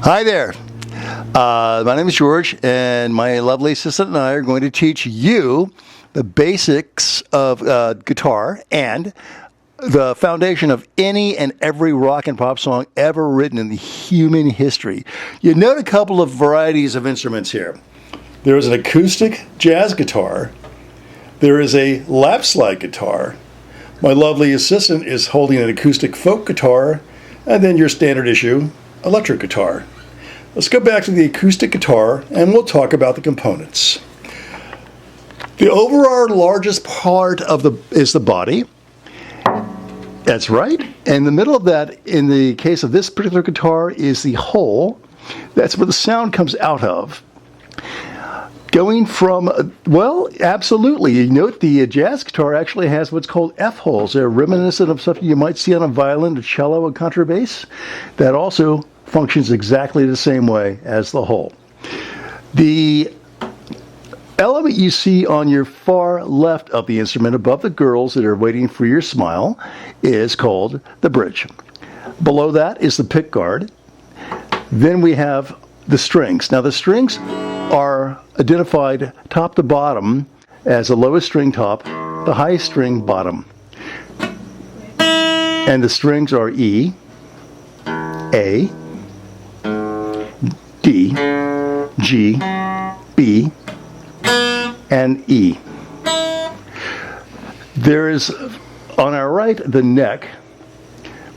Hi there. My name is George, and my lovely assistant and I are going to teach you the basics of guitar and the foundation of any and every rock and pop song ever written in the human history. You note a couple of varieties of instruments here. There is an acoustic jazz guitar. There is a lap slide guitar. My lovely assistant is holding an acoustic folk guitar, and then your standard issue electric guitar. Let's go back to the acoustic guitar and we'll talk about the components. The overall largest part is the body. That's right. And the middle of that, in the case of this particular guitar, is the hole. That's where the sound comes out of. Going from, well, absolutely. You note the jazz guitar actually has what's called F holes. They're reminiscent of something you might see on a violin, a cello, a contrabass. That also functions exactly the same way as the hole. The element you see on your far left of the instrument above the girls that are waiting for your smile is called the bridge. Below that is the pick guard. Then we have the strings. Now the strings are identified top to bottom as the lowest string top, the highest string bottom. And the strings are E, A, D, G, B, and E. There is, on our right, the neck,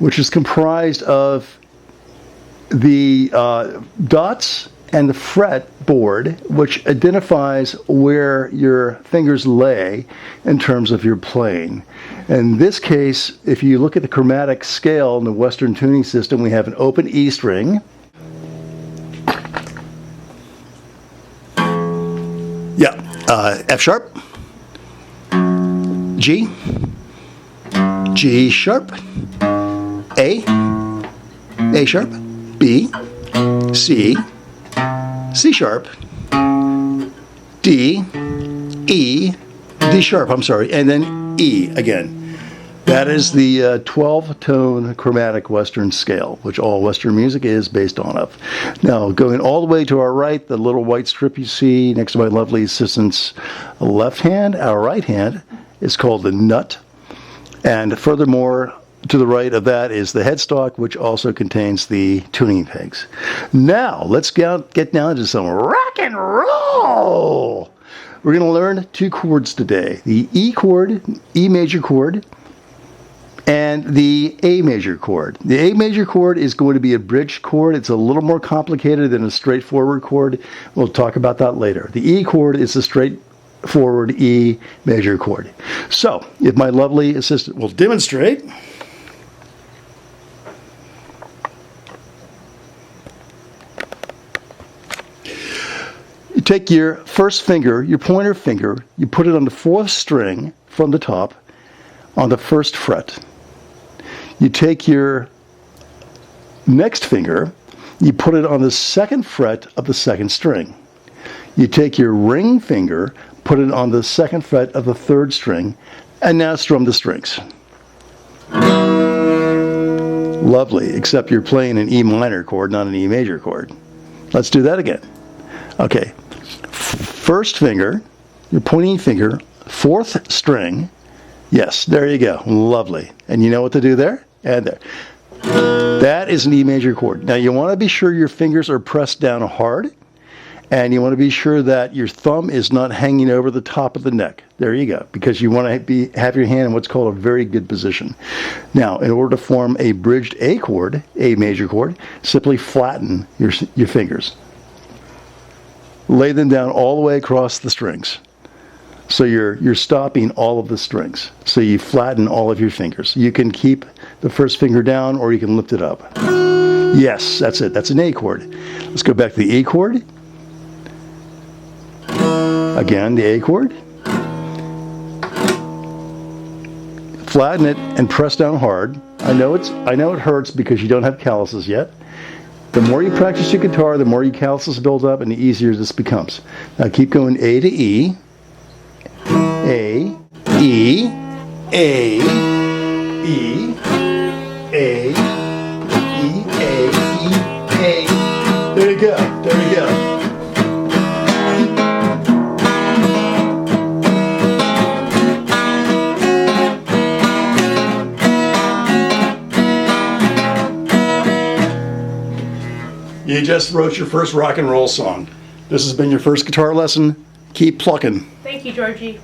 which is comprised of the dots and the fretboard, which identifies where your fingers lay in terms of your playing. In this case, if you look at the chromatic scale in the Western tuning system, we have an open E string. F sharp, G, G sharp, A sharp, B, C, C sharp, D, E, D sharp, and then E again. That is the 12-tone chromatic Western scale, which all Western music is based on of. Now, going all the way to our right, the little white strip you see next to my lovely assistant's left hand, our right hand, is called the nut. And furthermore, to the right of that is the headstock, which also contains the tuning pegs. Now, let's get down to some rock and roll. We're going to learn two chords today. The E chord, E major chord, and the A major chord. The A major chord is going to be a bridge chord. It's a little more complicated than a straightforward chord. We'll talk about that later. The E chord is a straightforward E major chord. So, if my lovely assistant will demonstrate. You take your first finger, your pointer finger, you put it on the fourth string from the top on the first fret. You take your next finger, you put it on the second fret of the second string. You take your ring finger, put it on the second fret of the third string, and now strum the strings. Lovely, except you're playing an E minor chord, not an E major chord. Let's do that again. Okay, first finger, your pointing finger, fourth string. Yes, there you go. Lovely. And you know what to do there? And there. That is an E major chord. Now you want to be sure your fingers are pressed down hard, and you want to be sure that your thumb is not hanging over the top of the neck. There you go, because you want to have your hand in what's called a very good position. Now, in order to form a bridged A chord, A major chord, simply flatten your fingers. Lay them down all the way across the strings. So you're stopping all of the strings. So you flatten all of your fingers. You can keep the first finger down or you can lift it up. Yes, that's it. That's an A chord. Let's go back to the A chord. Again, the A chord. Flatten it and press down hard. I know it hurts because you don't have calluses yet. The more you practice your guitar, the more your calluses build up and the easier this becomes. Now keep going A to E. A, E, A, E, A, E, A, E, A, You just wrote your first rock and roll song. This has been your first guitar lesson. Keep plucking. Thank you, Georgie.